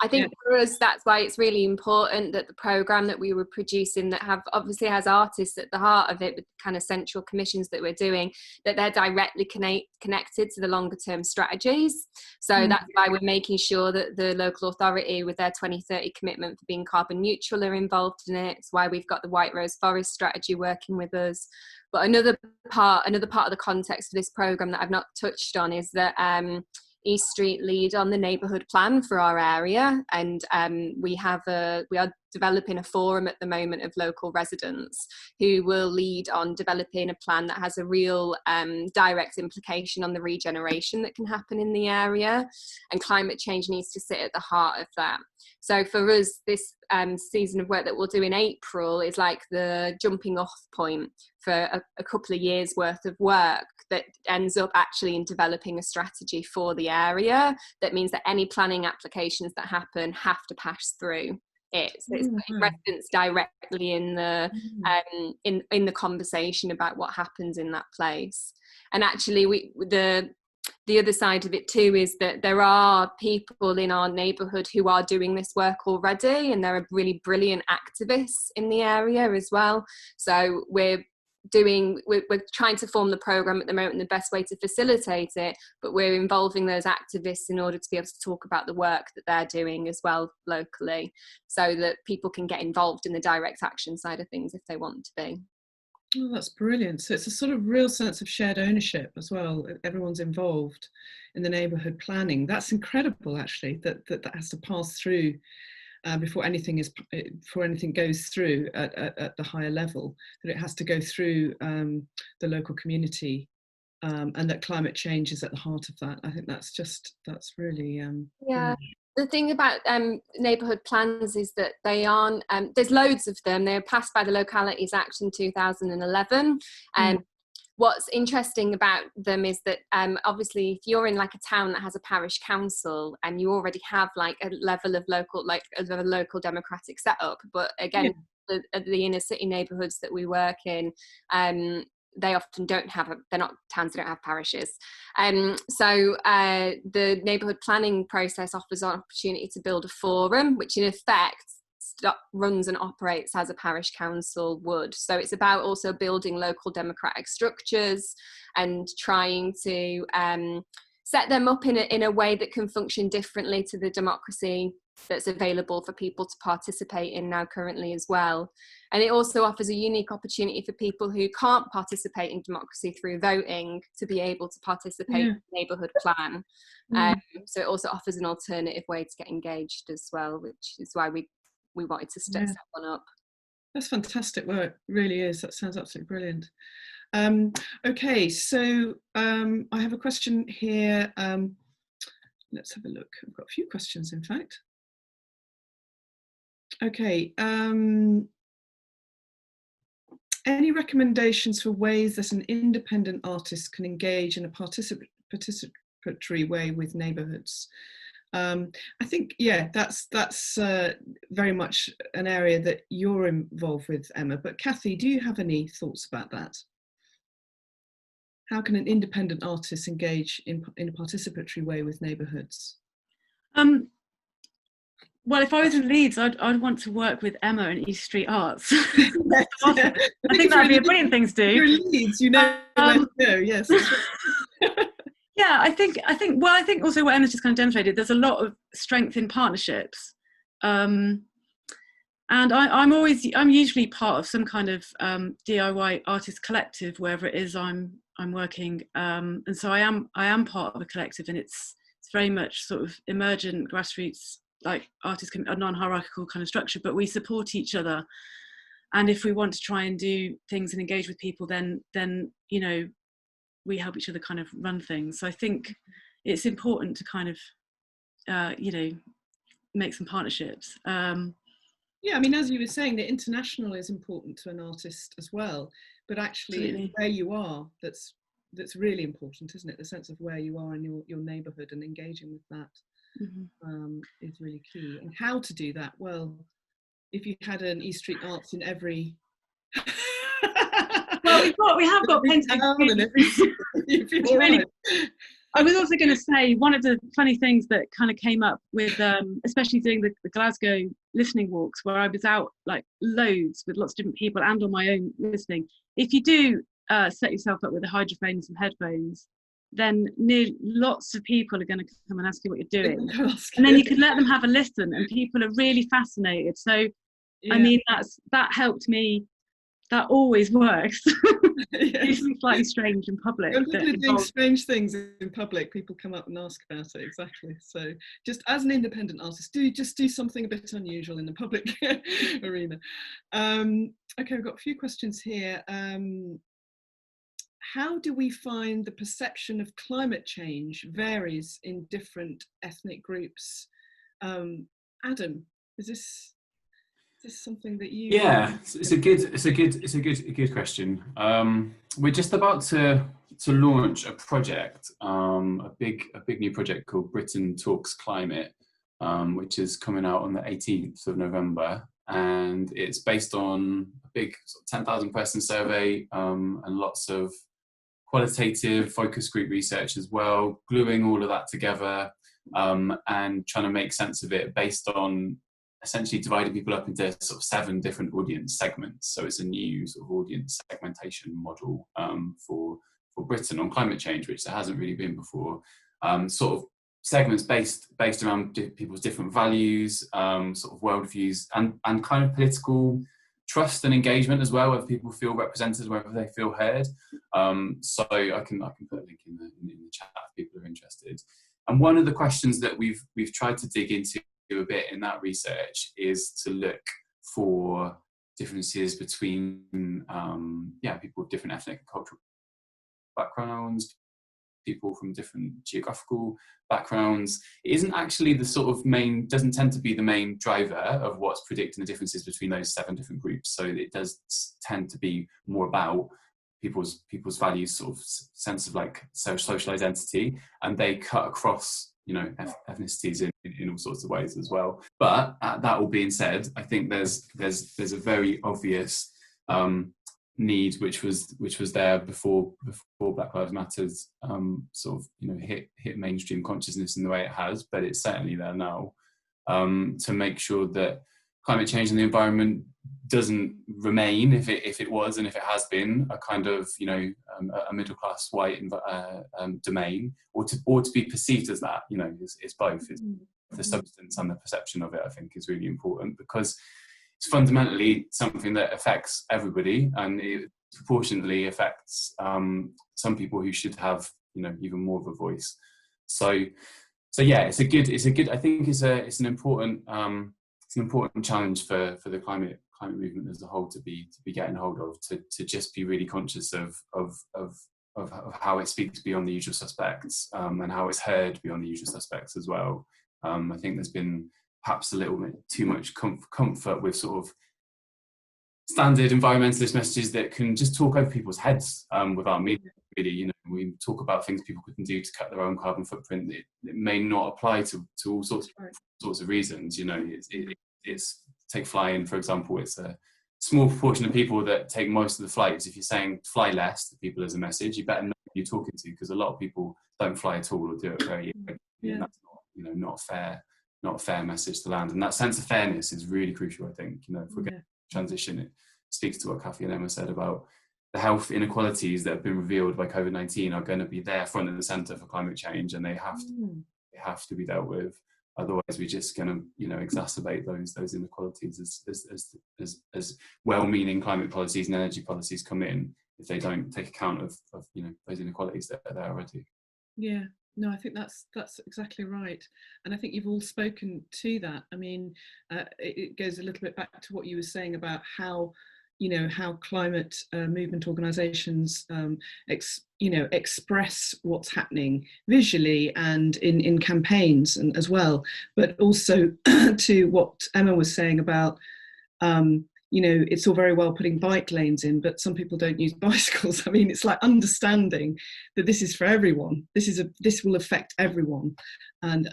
I think for us, that's why it's really important that the programme that we were producing, that obviously has artists at the heart of it, with kind of central commissions that we're doing, that they're directly connected to the longer term strategies. So that's why we're making sure that the local authority, with their 2030 commitment for being carbon neutral, are involved in it. It's why we've got the White Rose Forest strategy working with us. But another part of the context of this programme that I've not touched on is that East Street lead on the neighbourhood plan for our area, and we are developing a forum at the moment of local residents who will lead on developing a plan that has a real direct implication on the regeneration that can happen in the area, and climate change needs to sit at the heart of that. So for us, this season of work that we'll do in April is like the jumping off point for a couple of years worth of work that ends up actually in developing a strategy for the area. That means that any planning applications that happen have to pass through it. So it's putting residents directly in the in the conversation about what happens in that place. And actually the the other side of it too is that there are people in our neighbourhood who are doing this work already, and there are really brilliant activists in the area as well. So we're trying to form the programme at the moment, and the best way to facilitate it, but we're involving those activists in order to be able to talk about the work that they're doing as well locally, so that people can get involved in the direct action side of things if they want to be. Oh, that's brilliant. So it's a sort of real sense of shared ownership as well. Everyone's involved in the neighbourhood planning. That's incredible, actually, that has to pass through before anything goes through at the higher level, that it has to go through the local community, and that climate change is at the heart of that. I think that's really yeah. The thing about neighbourhood plans is that they aren't, there's loads of them. They were passed by the Localities Act in 2011. What's interesting about them is that obviously if you're in like a town that has a parish council, and you already have like a level of local democratic setup, but again, the inner city neighbourhoods that we work in, they often don't have, they're not towns that don't have parishes. So the neighbourhood planning process offers an opportunity to build a forum, which in effect runs and operates as a parish council would. So it's about also building local democratic structures and trying to set them up in a way that can function differently to the democracy that's available for people to participate in now currently as well. And it also offers a unique opportunity for people who can't participate in democracy through voting to be able to participate in the neighbourhood plan. So it also offers an alternative way to get engaged as well, which is why we wanted to set that one up. That's fantastic work, really is. That sounds absolutely brilliant. Okay, so I have a question here. Let's have a look. I've got a few questions, in fact. Okay. Any recommendations for ways that an independent artist can engage in a participatory way with neighbourhoods? I think, that's very much an area that you're involved with, Emma. But Kathy, do you have any thoughts about that? How can an independent artist engage in a participatory way with neighbourhoods? Well, if I was in Leeds, I'd want to work with Emma and East Street Arts. Awesome. I think that'd be a brilliant thing to do. You're in Leeds, you know where to go, yes. Yeah, I think also what Emma's just kind of demonstrated, there's a lot of strength in partnerships. And I'm usually part of some kind of DIY artist collective, wherever it is I'm working. And so I am part of a collective, and it's very much sort of emergent, grassroots, like artists, a non-hierarchical kind of structure, but we support each other. And if we want to try and do things and engage with people, then you know, we help each other kind of run things. So I think it's important to kind of you know, make some partnerships. Yeah, I mean, as you were saying, the international is important to an artist as well, but actually Absolutely. where you are, that's really important, isn't it? The sense of where you are in your neighbourhood and engaging with that. Is really key. And how to do that? Well, if you had an East Street Arts in every well, we have got plenty of really. I was also going to say, one of the funny things that kind of came up with especially doing the Glasgow listening walks, where I was out like loads with lots of different people and on my own listening. If you do set yourself up with a hydrophone and some headphones, then lots of people are going to come and ask you what you're doing, and then you can let them have a listen, and people are really fascinated. So I mean, that helped me. That always works. Do something slightly strange in public. When people are doing strange things in public, people come up and ask about it. Exactly. So just as an independent artist, do something a bit unusual in the public arena. Okay, we've got a few questions here. How do we find the perception of climate change varies in different ethnic groups? Adam, is this something that you? Yeah, it's a good question. We're just about to launch a project, a big new project called Britain Talks Climate, which is coming out on the 18th of November, and it's based on a big 10,000 person survey and lots of qualitative focus group research as well, gluing all of that together and trying to make sense of it based on essentially dividing people up into sort of 7 different audience segments. So it's a new sort of audience segmentation model for Britain on climate change, which there hasn't really been before. Sort of segments based around people's different values, sort of worldviews, and kind of political trust and engagement as well, whether people feel represented, whether they feel heard. So I can put a link in the chat if people are interested. And one of the questions that we've tried to dig into a bit in that research is to look for differences between people with different ethnic and cultural backgrounds, people from different geographical backgrounds. It isn't actually the sort of doesn't tend to be the main driver of what's predicting the differences between those 7 different groups. So it does tend to be more about people's values, sort of sense of like social identity, and they cut across, you know, ethnicities in all sorts of ways as well. But that all being said, I think there's a very obvious need which was there before Black Lives Matter's sort of, you know, hit mainstream consciousness in the way it has, but it's certainly there now, to make sure that climate change and the environment doesn't remain, if it was and if it has been, a kind of, you know, a middle class white domain, or to be perceived as that. You know, it's both. It's the substance and the perception of it, I think, is really important, because it's fundamentally something that affects everybody, and it proportionately affects some people who should have, you know, even more of a voice. So yeah, it's a good. I think it's an important challenge for the climate movement as a whole to be getting hold of, to just be really conscious of how it speaks beyond the usual suspects, and how it's heard beyond the usual suspects as well. I think there's been perhaps a little bit too much comfort with sort of standard environmentalist messages that can just talk over people's heads without meaning. Really, you know, we talk about things people can do to cut their own carbon footprint. It may not apply to all sorts of reasons. You know, it's take flying, for example. It's a small proportion of people that take most of the flights. If you're saying fly less to people as a message, you better know who you're talking to, because a lot of people don't fly at all or do it very irregularly, and that's not, you know, not a fair message to land. And that sense of fairness is really crucial, I think. You know, if we're going to transition, it speaks to what Kathy and Emma said about the health inequalities that have been revealed by COVID-19 are going to be there front and center for climate change, and they have to be dealt with. Otherwise, we're just going to, you know, exacerbate those inequalities as well-meaning climate policies and energy policies come in, if they don't take account of you know, those inequalities that are there already. Yeah. No, I think that's exactly right, and I think you've all spoken to that. I mean, it goes a little bit back to what you were saying about how, you know, how climate movement organisations, express what's happening visually and in campaigns and as well, but also to what Emma was saying about. You know, it's all very well putting bike lanes in, but some people don't use bicycles. I mean, it's like understanding that this is for everyone. This will affect everyone, and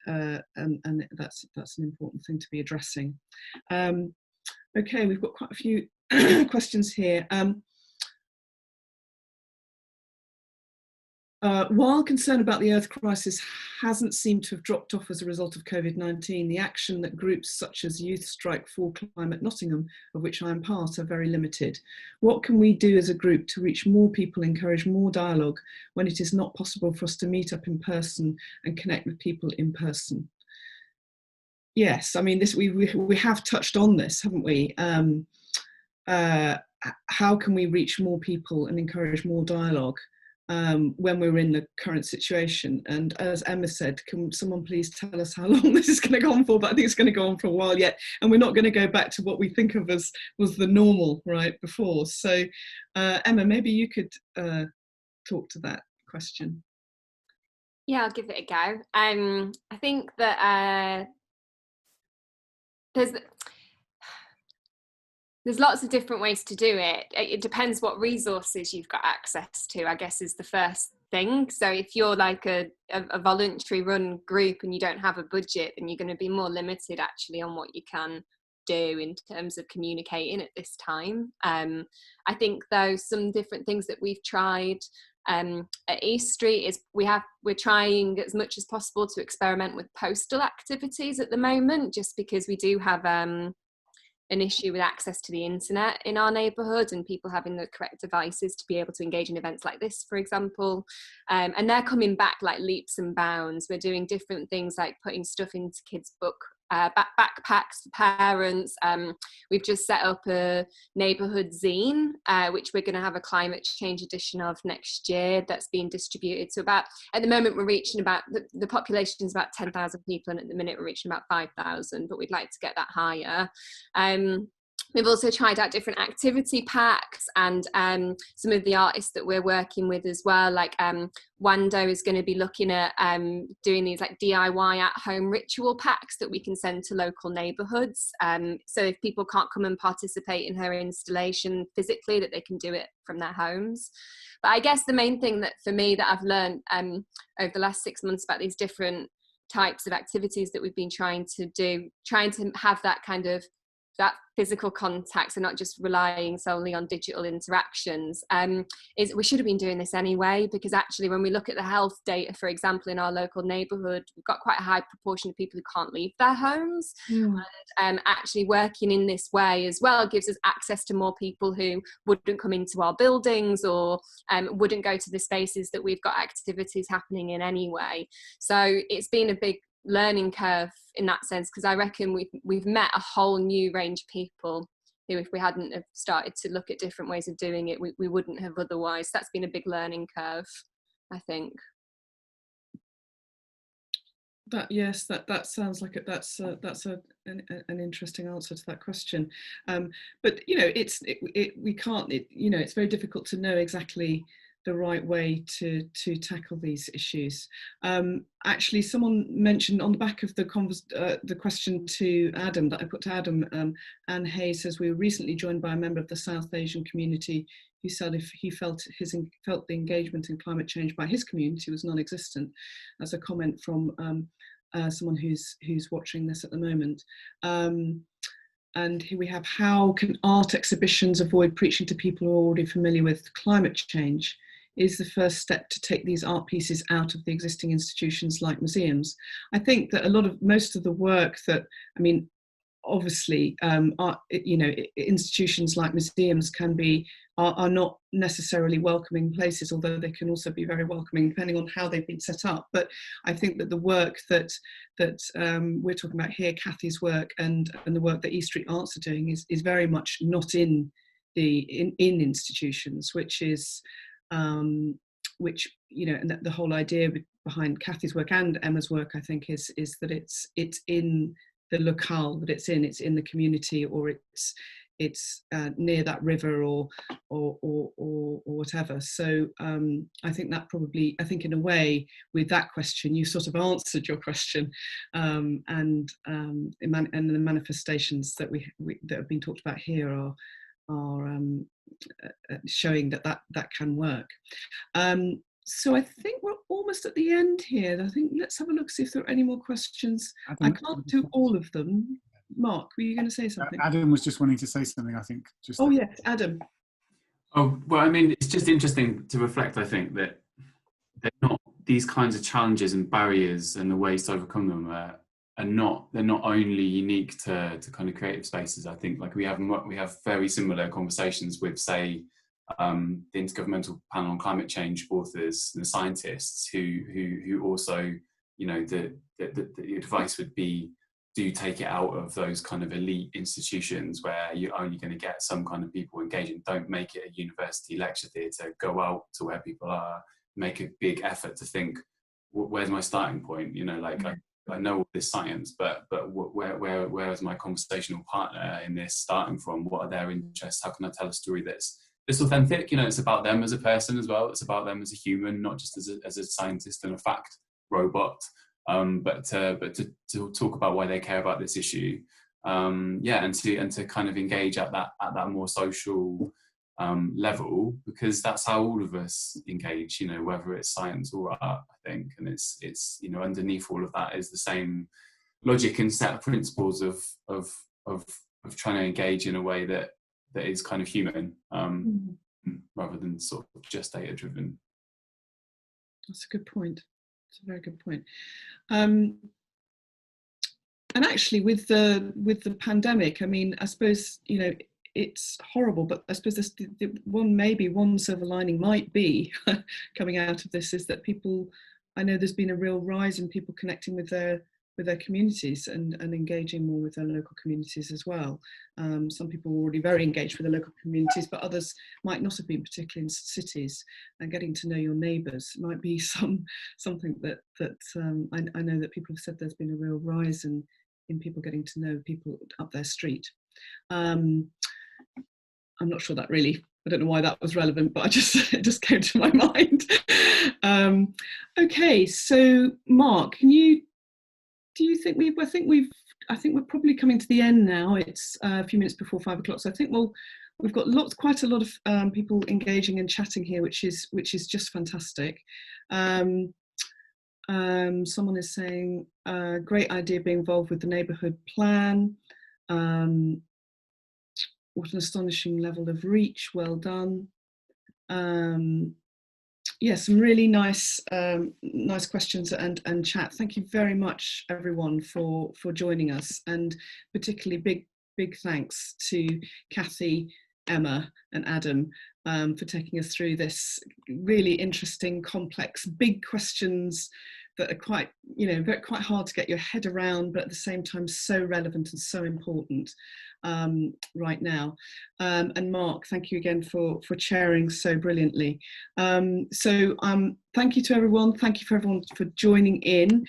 that's an important thing to be addressing. Okay, we've got quite a few questions here. While concern about the Earth crisis hasn't seemed to have dropped off as a result of COVID-19, the action that groups such as Youth Strike for Climate Nottingham, of which I am part, are very limited. What can we do as a group to reach more people, encourage more dialogue, when it is not possible for us to meet up in person and connect with people in person? Yes, I mean, this we have touched on this, haven't we? How can we reach more people and encourage more dialogue when we're in the current situation? And as Emma said, can someone please tell us how long this is going to go on for? But I think it's going to go on for a while yet, and we're not going to go back to what we think of as was the normal right before. So Emma, maybe you could talk to that question. Yeah, I'll give it a go. I think that there's lots of different ways to do it. It depends what resources you've got access to, I guess, is the first thing. So if you're like a voluntary run group and you don't have a budget, then you're going to be more limited actually on what you can do in terms of communicating at this time. I think though some different things that we've tried at East Street is we're trying as much as possible to experiment with postal activities at the moment, just because we do have an issue with access to the internet in our neighbourhood and people having the correct devices to be able to engage in events like this, for example. And they're coming back like leaps and bounds. We're doing different things like putting stuff into kids' backpacks for parents. We've just set up a neighbourhood zine, which we're going to have a climate change edition of next year, that's being distributed to about, at the moment we're reaching about, the population is about 10,000 people, and at the minute we're reaching about 5,000, but we'd like to get that higher. We've also tried out different activity packs, and some of the artists that we're working with as well, like Wando is going to be looking at doing these like DIY at-home ritual packs that we can send to local neighbourhoods. So if people can't come and participate in her installation physically, that they can do it from their homes. But I guess the main thing that for me that I've learned over the last 6 months about these different types of activities that we've been trying to do, trying to have that kind of that physical contact and not just relying solely on digital interactions, is we should have been doing this anyway, because actually when we look at the health data, for example, in our local neighbourhood, we've got quite a high proportion of people who can't leave their homes. And actually working in this way as well gives us access to more people who wouldn't come into our buildings or wouldn't go to the spaces that we've got activities happening in anyway. So it's been a big learning curve in that sense, because I reckon we've met a whole new range of people who, if we hadn't have started to look at different ways of doing it, we wouldn't have otherwise. That's been a big learning curve, I think. That sounds like that's an interesting answer to that question. But you know, it's very difficult to know exactly the right way to tackle these issues. Actually, someone mentioned on the back of the question to Adam that I put to Adam, Anne Hayes says, we were recently joined by a member of the South Asian community who said if he felt the engagement in climate change by his community was non-existent, as a comment from someone who's watching this at the moment. And here we have, how can art exhibitions avoid preaching to people who are already familiar with climate change? Is the first step to take these art pieces out of the existing institutions like museums? I think that most of the work that, I mean, obviously, institutions like museums are not necessarily welcoming places, although they can also be very welcoming depending on how they've been set up. But I think that the work that we're talking about here, Kathy's work and the work that East Street Arts are doing is very much not in institutions, which is and the whole idea behind Kathy's work and Emma's work, I think, is that it's in the locale that it's in the community, or it's near that river or whatever. So I think in a way with that question you sort of answered your question, and the manifestations that that have been talked about here are showing that can work. So I think we're almost at the end here. I think let's have a look, see if there are any more questions. I can't do all of them. Mark, were you going to say something? Adam was just wanting to say something, I think. Oh yes, Adam. Oh, well, I mean, it's just interesting to reflect, I think, that these kinds of challenges and barriers and the ways to overcome them they're not only unique to kind of creative spaces. I think like we have very similar conversations with, say, the Intergovernmental Panel on Climate Change authors and the scientists who also, you know, the advice would be, do take it out of those kind of elite institutions where you're only going to get some kind of people engaging. Don't make it a university lecture theatre. Go out to where people are. Make a big effort to think, where's my starting point? You know, like I know all this science, but where is my conversational partner in this starting from? What are their interests? How can I tell a story that's authentic? You know, it's about them as a person as well. It's about them as a human, not just as a scientist and a fact robot. But to talk about why they care about this issue, and to kind of engage at that more social level, because that's how all of us engage, you know, whether it's science or art, I think. And it's you know, underneath all of that is the same logic and set of principles of trying to engage in a way that is kind of human, rather than sort of just data driven. That's a good point. It's a very good point. And actually, with the pandemic, I mean, I suppose, you know, it's horrible, but I suppose this, one silver lining might be coming out of this is that people, I know there's been a real rise in people connecting with their communities and engaging more with their local communities as well. Some people were already very engaged with the local communities, but others might not have been, particularly in cities. And getting to know your neighbours might be something that I know that people have said there's been a real rise in people getting to know people up their street. I'm not sure that really, I don't know why that was relevant, but it just came to my mind. Okay, so Mark, do you think I think we're probably coming to the end now. It's a few minutes before 5 o'clock, so I think we've got quite a lot of people engaging and chatting here, which is just fantastic. Someone is saying, great idea being involved with the neighbourhood plan. What an astonishing level of reach, well done. Yeah, some really nice questions and chat. Thank you very much, everyone, for joining us, and particularly big thanks to Kathy, Emma and Adam for taking us through this really interesting, complex, big questions that are quite hard to get your head around, but at the same time so relevant and so important right now. And Mark, thank you again for chairing so brilliantly. Thank you to everyone. Thank you for everyone for joining in.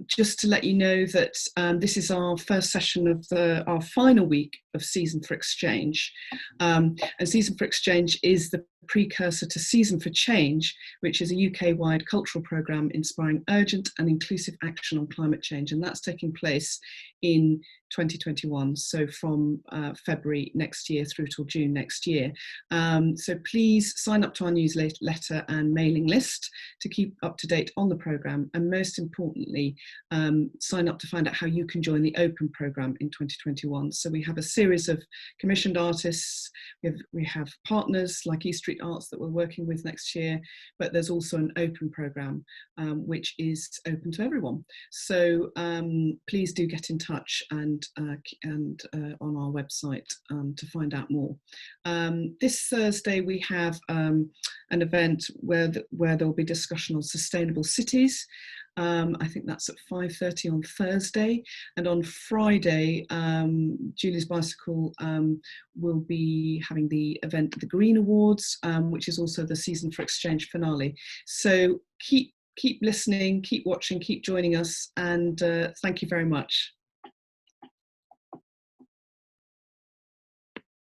Just to let you know that this is our first session of our final week of Season for Exchange. And Season for Exchange is the precursor to Season for Change, which is a UK-wide cultural programme inspiring urgent and inclusive action on climate change. And that's taking place in 2021, so from February next year through till June next year. So please sign up to our newsletter and mailing list to keep up to date on the programme, and most importantly, sign up to find out how you can join the open programme in 2021. So we have a series of commissioned artists, we have partners like East Street Arts that we're working with next year, but there's also an open programme which is open to everyone. So please do get in touch and on our website to find out more. This Thursday we have an event where there will be discussion on sustainable cities. I think that's at 5:30 on Thursday, and on Friday Julie's Bicycle will be having the event at the Green Awards, which is also the Season for Exchange finale. So keep listening, keep watching, keep joining us, and thank you very much.